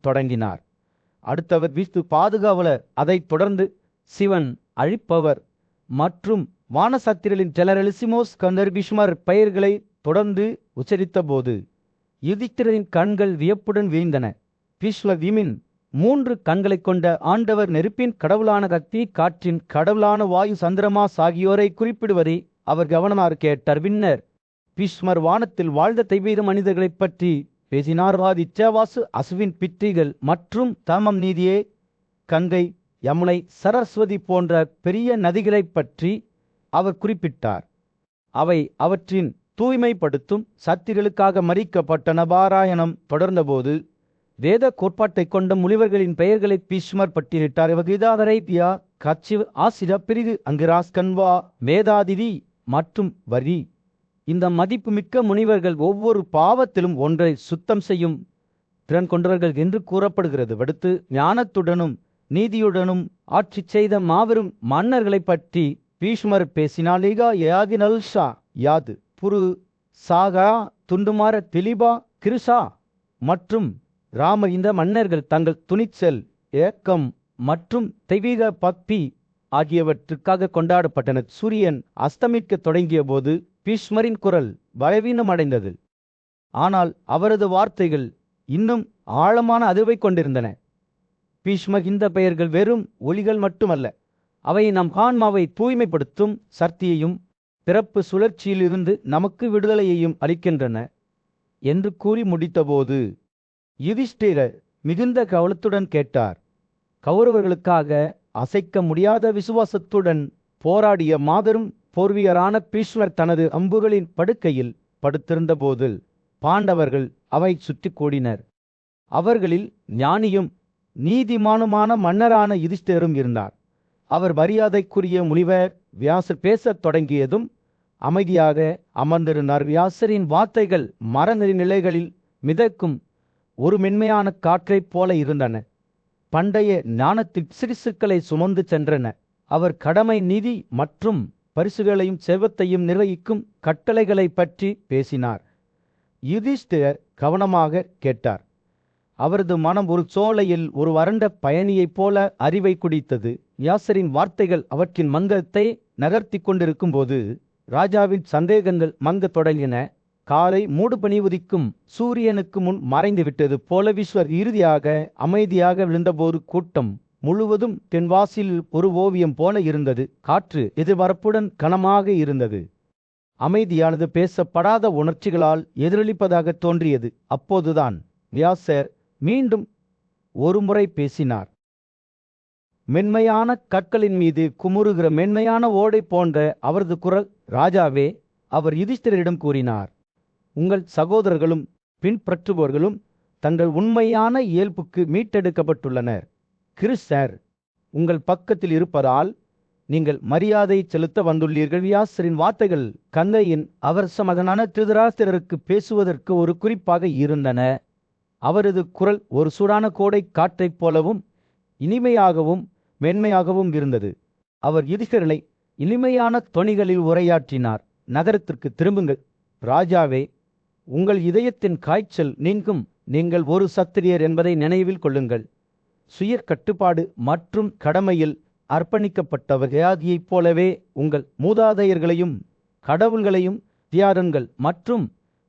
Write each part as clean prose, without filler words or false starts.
தொடங்கினார். அடுத்தவர் விஷ்ணு பாதுகாவலர், அதைத் தொடர்ந்து சிவன் அழிப்பவர் மற்றும் வானசாத்திரலின் டெலரெலிசிமோஸ் கந்தர் பீஷ்மர் பெயர்களை தொடர்ந்து உச்சரித்தபோது யுதிஷ்டிரரின் கண்கள் வியப்புடன் வீழ்ந்தன. பீஷ்மவிமின் 3 கண்களைக் கொண்ட ஆண்டவர் நெருப்பின் கடவுளான கத்தி, காற்றின் கடவுளான வாயு, சந்திரமாஸ் ஆகியோரை குறிப்பிடுவதை அவர் கவனமாக கேட்டார். பின்னர் பீஷ்மர் வானத்தில் வாழ்ந்த தெய்வீக மனிதர்களைப் பற்றி பேசினார். இச்சாவாசு, அசுவின் பித்திகள் மற்றும் தமம் நீதியே, கங்கை, யமுனை, சரஸ்வதி போன்ற பெரிய நதிகளைப் பற்றி அவர் குறிப்பிட்டார். அவை அவற்றின் தூய்மைப்படுத்தும் சக்திகளுக்காக மறிக்கப்பட்ட நபாராயணம் தொடர்ந்தபோது வேத கோட்பாட்டை கொண்ட முனிவர்களின் பெயர்களை பீஷ்மர் பட்டியலிட்டார். கீதாதரை, பியா, கச்சிவ், ஆசிர, பிரிது, அங்கிராஸ், கன்வா, மேதாதிதி மற்றும் வரி. இந்த மதிப்புமிக்க முனிவர்கள் ஒவ்வொரு பாவத்திலும் ஒன்றை சுத்தம் செய்யும் திறன் கொண்டவர்கள் என்று கூறப்படுகிறது. அடுத்து ஞானத்துடனும் நீதியுடனும் ஆட்சி செய்த மாபெரும் மன்னர்களை பற்றி பீஷ்மர் பேசினார். யாகினல்ஷா, யாது, புரு, சாகா, துண்டுமார, திலிபா, கிருஷா மற்றும் ராமர். இந்த மன்னர்கள் தங்கள் துணிச்சல், ஏக்கம் மற்றும் தெய்வீக பக்தி ஆகியவற்றுக்காக கொண்டாடப்பட்டனர். சூரியன் அஸ்தமிக்க தொடங்கிய போது பீஷ்மரின் குரல் பலவீனமடைந்தது. ஆனால் அவரது வார்த்தைகள் இன்னும் ஆழமான அதிர்வை கொண்டிருந்தன. பீஷ்மர், இந்த பெயர்கள் வெறும் ஒலிகள் மட்டுமல்ல, அவை நம் ஆன்மாவை தூய்மைப்படுத்தும் சக்தியையும் பிறப்பு சுழற்சியிலிருந்து நமக்கு விடுதலையையும் அளிக்கின்றன என்று கூறி முடித்தபோது யுதிஷ்டிரர் மிகுந்த கவனத்துடன் கேட்டார். கௌரவர்களுக்காக அசைக்க முடியாத விசுவாசத்துடன் போராடிய மாபெரும் போர்வீரரான பீஷ்மர் தனது அம்புகளின் படுக்கையில் படுத்திருந்த போது பாண்டவர்கள் அவை சுற்றி கூடினர். அவர்களில் ஞானியும் நீதிமானுமான மன்னரான யுதிஷ்டிரரும் இருந்தார். அவர் மரியாதைக்குரிய முனிவர் வியாசர் பேசத் தொடங்கியதும் அமைதியாக அமர்ந்திருந்தார். வியாசரின் வார்த்தைகள் மரநெறி நிலைகளில் மிதக்கும் ஒரு மென்மையான காற்றைப் போல இருந்தன. பண்டைய ஞானத்தின் சிறுசுக்களை சுமந்து சென்றன. அவர் கடமை, நீதி மற்றும் பரிசுகளையும் செல்வத்தையும் நிர்வகிக்கும் கட்டளைகளை பற்றி பேசினார். யுதிஷ்டிரர் கவனமாக கேட்டார். அவரது மனம் ஒரு சோலையில் ஒரு வறண்ட பயணியைப் போல அறிவை குடித்தது. வியாசரின் வார்த்தைகள் அவற்றின் மந்தத்தை நகர்த்தி கொண்டிருக்கும் போது ராஜாவின் சந்தேகங்கள் மங்கத் தொடங்கின. காலை மூடுபனி உதிக்கும் சூரியனுக்கு முன் மறைந்து விட்டது போல விஸ்வர் இறுதியாக அமைதியாக விழுந்தபோது கூட்டம் முழுவதும் தென்வாசில் ஒரு ஓவியம் போல இருந்தது. காற்று எதிர்பார்ப்புடன் கனமாக இருந்தது. அமைதியானது பேசப்படாத உணர்ச்சிகளால் எதிரொலிப்பதாக தோன்றியது. அப்போதுதான் வியாசர் மீண்டும் ஒருமுறை பேசினார். மென்மையான கற்களின் மீது குமுறுகிற மென்மையான ஓடை போன்ற அவரது குரல். ராஜாவே, அவர் யுதிஷ்டிரரிடம் கூறினார், உங்கள் சகோதரர்களும் பின்பற்றுபவர்களும் தங்கள் உண்மையான இயல்புக்கு மீட்டெடுக்கப்பட்டுள்ளனர். கிருஷ்ணர் உங்கள் பக்கத்தில் இருப்பதால் நீங்கள் மரியாதை செலுத்த வந்துள்ளீர்கள். வியாசரின் வார்த்தைகள் கங்கையின் அவரச மகனான திருதராஷ்டிரருக்கு பேசுவதற்கு ஒரு குறிப்பாக இருந்தன. அவரது குரல் ஒரு சூடான கோடை காற்றைப் போலவும் இனிமையாகவும் மென்மையாகவும் இருந்தது. அவர் யுதிஷ்டிரரை இனிமையான தொனிகளில் உரையாற்றினார். நகரத்திற்கு திரும்புங்கள். ராஜாவே, உங்கள் இதயத்தின் காய்ச்சல் நீங்கும். நீங்கள் ஒரு சத்திரியர் என்பதை நினைவில் கொள்ளுங்கள். சுய கட்டுப்பாடு மற்றும் கடமையில் அர்ப்பணிக்கப்பட்டவர் வியாதியைப் போலவே உங்கள் மூதாதையர்களையும் கடவுள்களையும் தியாகங்கள் மற்றும்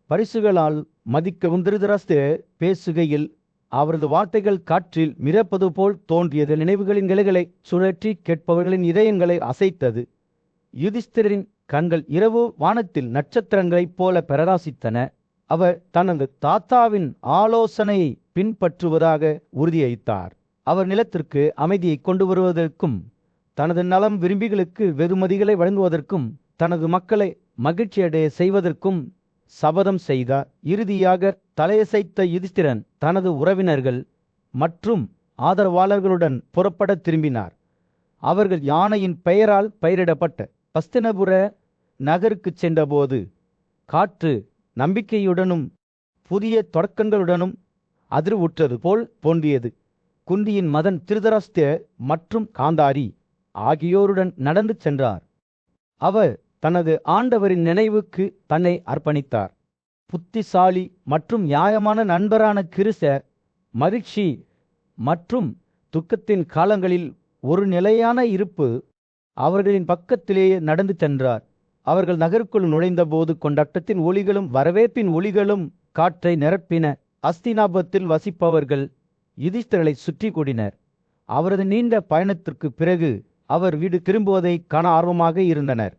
பரிசுகளால் மதிக்கவும். திருதராஷ்டிரர் பேசுகையில் அவரது வார்த்தைகள் காற்றில் மிதப்பது போல் தோன்றியது. நினைவுகளின் கிளைகளை சுழற்றி கேட்பவர்களின் இதயங்களை அசைத்தது. யுதிஷ்டிரரின் கண்கள் இரவு வானத்தில் நட்சத்திரங்களைப் போல பிரகாசித்தன. அவர் தனது தாத்தாவின் ஆலோசனையை பின்பற்றுவதாக உறுதியளித்தார். அவர் நிலத்திற்கு அமைதியை கொண்டு வருவதற்கும் தனது நலம் விரும்பிகளுக்கு வெகுமதிகளை வழங்குவதற்கும் தனது மக்களை மகிழ்ச்சியடைய செய்வதற்கும் சபதம் செய்தார். இறுதியாக தலையசைத்த யுதிஷ்டிரன் தனது உறவினர்கள் மற்றும் ஆதரவாளர்களுடன் புறப்பட திரும்பினார். அவர்கள் யானையின் பெயரால் பெயரிடப்பட்ட ஹஸ்தினபுர நகருக்கு சென்றபோது காற்று நம்பிக்கையுடனும் புதிய தொடக்கங்களுடனும் அதிர்வுற்றது போல் தோன்றியது. குந்தியின் மகன் திருதராஷ்டிரர் மற்றும் காந்தாரி ஆகியோருடன் நடந்து சென்றார். அவர் தனது ஆண்டவரின் நினைவுக்கு தன்னை அர்ப்பணித்தார். புத்திசாலி மற்றும் நியாயமான நண்பரான கிருஷ்ணர் மகிழ்ச்சி மற்றும் துக்கத்தின் காலங்களில் ஒரு நிலையான இருப்பு அவர்களின் பக்கத்திலேயே நடந்து சென்றார். அவர்கள் நகருக்குள் நுழைந்தபோது கொண்டாட்டத்தின் ஒலிகளும் வரவேற்பின் ஒலிகளும் காற்றை நிரப்பின. அஸ்தினாபத்தில் வசிப்பவர்கள் யுதிஷ்டரை சுற்றி கூடினர். அவரது நீண்ட பயணத்திற்கு பிறகு அவர் வீடு திரும்புவதை காண ஆர்வமாக இருந்தனர்.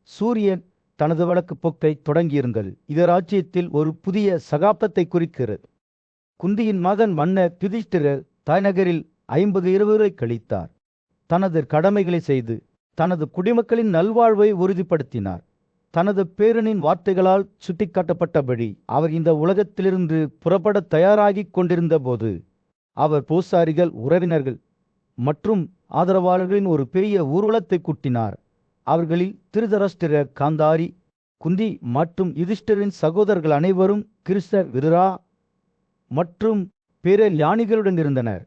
சூரியன் தனது வடக்கு போக்கை தொடங்கியிருந்தது. இது ராஜ்யத்தில் ஒரு புதிய சகாப்தத்தை குறிக்கிறது. குந்தியின் மகன் மன்னர் யுதிஷ்டிரர் தலைநகரில் 50 இரவுகளை கழித்தார். தனது கடமைகளை செய்து தனது குடிமக்களின் நல்வாழ்வை உறுதிப்படுத்தினார். தனது பேரனின் வார்த்தைகளால் சுட்டிக்காட்டப்பட்டபடி அவர் இந்த உலகத்திலிருந்து புறப்பட தயாராகிக் கொண்டிருந்த போது அவர் பூசாரிகள், உறவினர்கள் மற்றும் ஆதரவாளர்களின் ஒரு பெரிய ஊர்வலத்தை கூட்டினார். அவர்களில் திருதராஷ்டிரர், காந்தாரி, குந்தி மற்றும் யுதிஷ்டிரின் சகோதரர்கள் அனைவரும் கிருஷ்ணர், விதுரா மற்றும் பிற ஞானிகளுடன் இருந்தனர்.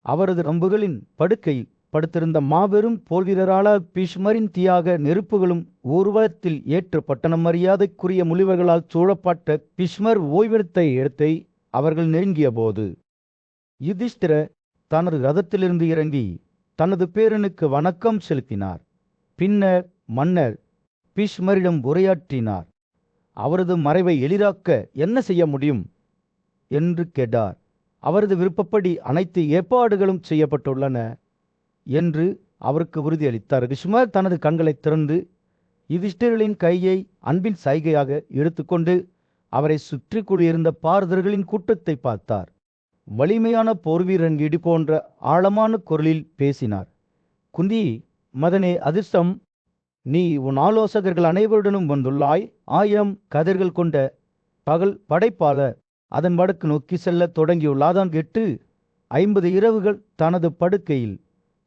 அவரது அம்புகளின் படுக்கையில் படுத்திருந்த மாபெரும் போர்வீரரால பீஷ்மரின் தியாக நெருப்புகளும் ஊர்வலத்தில் ஏற்ற பட்டண மரியாதைக்குரிய முனிவர்களால் சூழப்பட்ட பீஷ்மர் ஓய்வெடுத்த இடத்தை அவர்கள் நெருங்கிய போது யுதிஷ்டிர தனது ரதத்திலிருந்து இறங்கி தனது பேரனுக்கு வணக்கம் செலுத்தினார். பின்னர் மன்னர் பீஷ்மரிடம் உரையாற்றினார். அவரது மறைவை எளிதாக்க என்ன செய்ய முடியும் என்று கேட்டார். அவரது விருப்பப்படி அனைத்து ஏற்பாடுகளும் செய்யப்பட்டுள்ளன என்று அவருக்கு உறுதியளித்தார். பீஷ்மர் தனது கண்களை திறந்து யுதிஷ்டிரரின் கையை அன்பின் சைகையாக எடுத்துக்கொண்டு அவரை சுற்றி கூடியிருந்த பார்தர்களின் கூட்டத்தை பார்த்தார். வலிமையான போர்வீரன் இடி போன்ற ஆழமான குரலில் பேசினார். குந்தி மதனே, அதிர்ஷ்டம்! நீ உன் ஆலோசகர்கள் அனைவருடனும் வந்துள்ளாய். 1000 கதிர்கள் கொண்ட பகல் படைப்பாளர் அதன் வடக்கு நோக்கி செல்ல தொடங்கியுள்ளாதான். 50 இரவுகள் தனது படுக்கையில்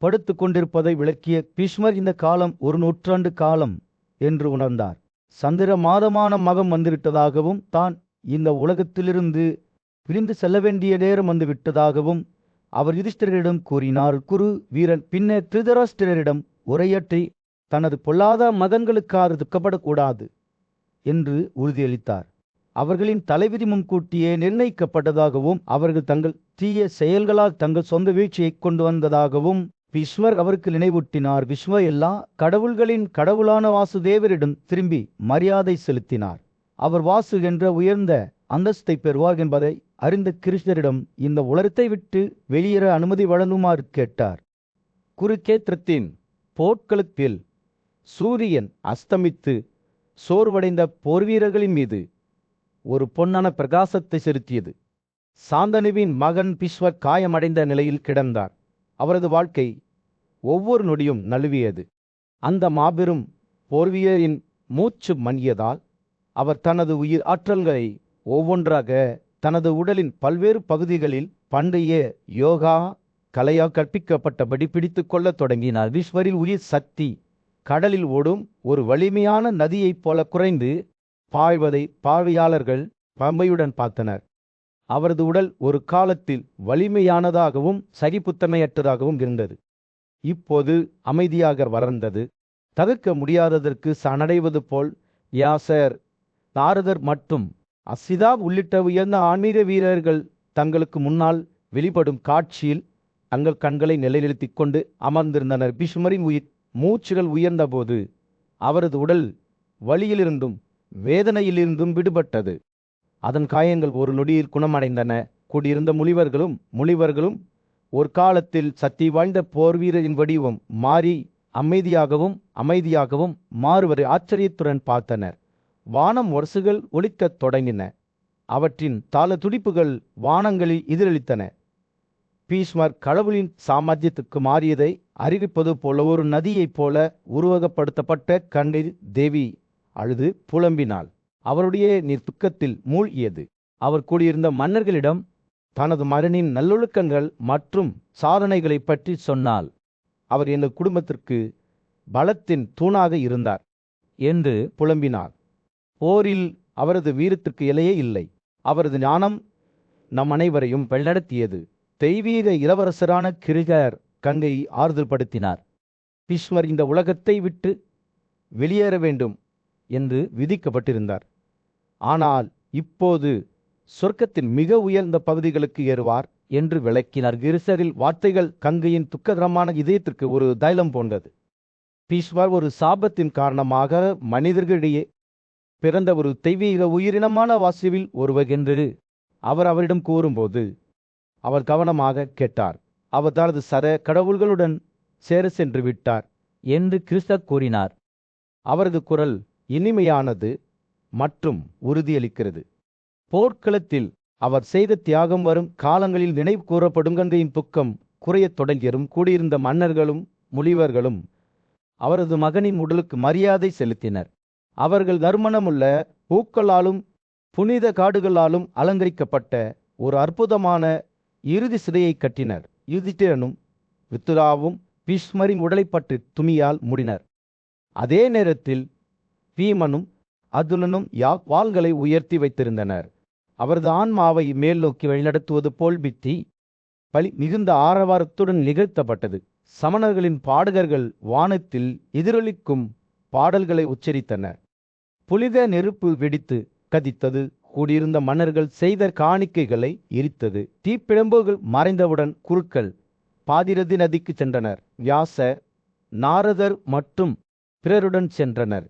படுத்து கொண்டிருப்பதை விளக்கிய பீஷ்மர் இந்த காலம் ஒரு நூற்றாண்டு காலம் என்று உணர்ந்தார். சந்திர மாதமான மகம் வந்துவிட்டதாகவும் தான் இந்த உலகத்திலிருந்து பிரிந்து செல்ல வேண்டிய நேரம் வந்துவிட்டதாகவும் அவர் யுதிஷ்டிரரிடம் கூறினார். குரு வீரன் பின்னர் திருதராஷ்டிரரிடம் உரையாற்றி தனது பொல்லாத மகன்களுக்காக துக்கப்படக்கூடாது என்று உறுதியளித்தார். அவர்களின் தலைவிதி முன்கூட்டியே நிர்ணயிக்கப்பட்டதாகவும் அவர்கள் தங்கள் தீய செயல்களால் தங்கள் சொந்த வீழ்ச்சியை கொண்டு வந்ததாகவும் பீஷ்மர் அவருக்கு நினைவூட்டினார். பீஷ்மர் எல்லா கடவுள்களின் கடவுளான வாசுதேவரிடம் திரும்பி மரியாதை செலுத்தினார். அவர் வாசு என்ற உயர்ந்த அந்தஸ்தை பெறுவார் என்பதை அறிந்த கிருஷ்ணரிடம் இந்த உலகத்தை விட்டு வெளியேற அனுமதி வழங்குமாறு கேட்டார். குருக்கேத்திரத்தின் போர்க்களத்தில் சூரியன் அஸ்தமித்து சோர்வடைந்த போர்வீரர்களின் மீது ஒரு பொன்னான பிரகாசத்தை செலுத்தியது. சாந்தனுவின் மகன் பீஷ்மர் காயமடைந்த நிலையில் கிடந்தார். அவரது வாழ்க்கை ஒவ்வொரு நொடியும் நழுவியது. அந்த மாபெரும் போர்வீரரின் மூச்சு மங்கியதால் அவர் தனது உயிர் ஆற்றல்களை ஒவ்வொன்றாக தனது உடலின் பல்வேறு பகுதிகளில் பண்டைய யோகா கலையால் கற்பிக்கப்பட்டபடி பிடித்து கொள்ள தொடங்கினார். பீஷ்மரின் உயிர் சக்தி கடலில் ஓடும் ஒரு வலிமையான நதியைப் போல குறைந்து பாய்வதை பார்வையாளர்கள் பம்மையுடன் பார்த்தனர். அவரது உடல் ஒரு காலத்தில் வலிமையானதாகவும் சரிப்புத்தன்மையற்றதாகவும் இருந்தது. இப்போது அமைதியாக வளர்ந்தது. தவிர்க்க முடியாததற்கு சரணடைவது போல் யாசர், நாரதர் மற்றும் அசிதாப் உள்ளிட்ட உயர்ந்த ஆன்மீக வீரர்கள் தங்களுக்கு முன்னால் வெளிப்படும் காட்சியில் தங்கள் கண்களை நிலைநிறுத்திக் கொண்டு அமர்ந்திருந்தனர். பீஷ்மரின் மூச்சுகள் உயர்ந்தபோது அவரது உடல் வலியிலிருந்தும் வேதனையிலிருந்தும் விடுபட்டது. அதன் காயங்கள் ஒரு நொடியில் குணமடைந்தன. கூடியிருந்த முனிவர்களும் ஒரு காலத்தில் சக்தி வாய்ந்த போர்வீரரின் வடிவம் மாறி அமைதியாகவும் மாறுவதை ஆச்சரியத்துடன் பார்த்தனர். வானம் வருசுகள் ஒலிக்கத் தொடங்கின. அவற்றின் தாள துடிப்புகள் வானங்களில் எதிரொலித்தன. பீஷ்மர் கடவுளின் சாமர்த்தியத்துக்கு மாறியதை அறிவிப்பது போல ஒரு நதியைப் போல உருவகப்படுத்தப்பட்ட கண்ணீர் தேவி அழுது புலம்பினாள். அவருடைய நீர் துக்கத்தில் மூழ்கியது. அவர் கூடியிருந்த மன்னர்களிடம் தனது மகனின் நல்லொழுக்கங்கள் மற்றும் சாதனைகளை பற்றி சொன்னாள். அவர் எங்கள் குடும்பத்திற்கு பலத்தின் தூணாக இருந்தார் என்று புலம்பினார். போரில் அவரது வீரத்திற்கு எல்லையே இல்லை. அவரது ஞானம் நம் அனைவரையும் வழிநடத்தியது. தெய்வீக இளவரசரான கிருகர் கங்கை ஆறுதல் படுத்தினார். பீஷ்மர் இந்த உலகத்தை விட்டு வெளியேற வேண்டும் என்று விதிக்கப்பட்டிருந்தார். ஆனால் இப்போது சொர்க்கத்தின் மிக உயர்ந்த பகுதிகளுக்கு ஏறுவார் என்று விளக்கினார். கிருசரில் வார்த்தைகள் கங்கையின் துக்ககரமான இதயத்திற்கு ஒரு தைலம் போன்றது. பீஷ்மர் ஒரு சாபத்தின் காரணமாக மனிதர்களிடையே பிறந்த ஒரு தெய்வீக உயிரினமான வாசிவில் ஒருவர் என்று அவர் அவரிடம் கூறும்போது அவர் கவனமாக கேட்டார். அவர் தனது சர கடவுள்களுடன் சேர சென்று விட்டார் என்று கிறிஸ்து கூறினார். அவரது குரல் இனிமையானது மற்றும் உறுதியளிக்கிறது. போர்க்களத்தில் அவர் செய்த தியாகம் வரும் காலங்களில் நினைவு கூறப்படும். கங்கையின் துக்கம் குறையத் தொடங்கியதும் கூடியிருந்த மன்னர்களும் முனிவர்களும் அவரது மகனின் உடலுக்கு மரியாதை செலுத்தினர். அவர்கள் நறுமணமுள்ள பூக்களாலும் புனித காடுகளாலும் அலங்கரிக்கப்பட்ட ஒரு அற்புதமான இறுதி சிலையை கட்டினர். யுதிஷ்டிரனும் வித்துராவும் பீஷ்மரின் உடலை பற்றி துணியால் மூடினர். அதே நேரத்தில் பீமனும் அதுலனும் வாள்களை உயர்த்தி வைத்திருந்தனர். அவரது ஆன்மாவை மேல் நோக்கி வழிநடத்துவது போல் பித்தி பலி மிகுந்த ஆரவாரத்துடன் நிகழ்த்தப்பட்டது. சமணர்களின் பாடகர்கள் வானத்தில் எதிரொலிக்கும் பாடல்களை உச்சரித்தனர். புனித நெருப்பு வெடித்து கதித்தது. கூடியிருந்த மன்னர்கள் செய்த காணிக்கைகளை எரித்தது. தீப்பிழம்புகள் மறைந்தவுடன் குருக்கள் பாதிரதி நதிக்கு சென்றனர். வியாசர், நாரதர் மற்றும் பிறருடன் சென்றனர்.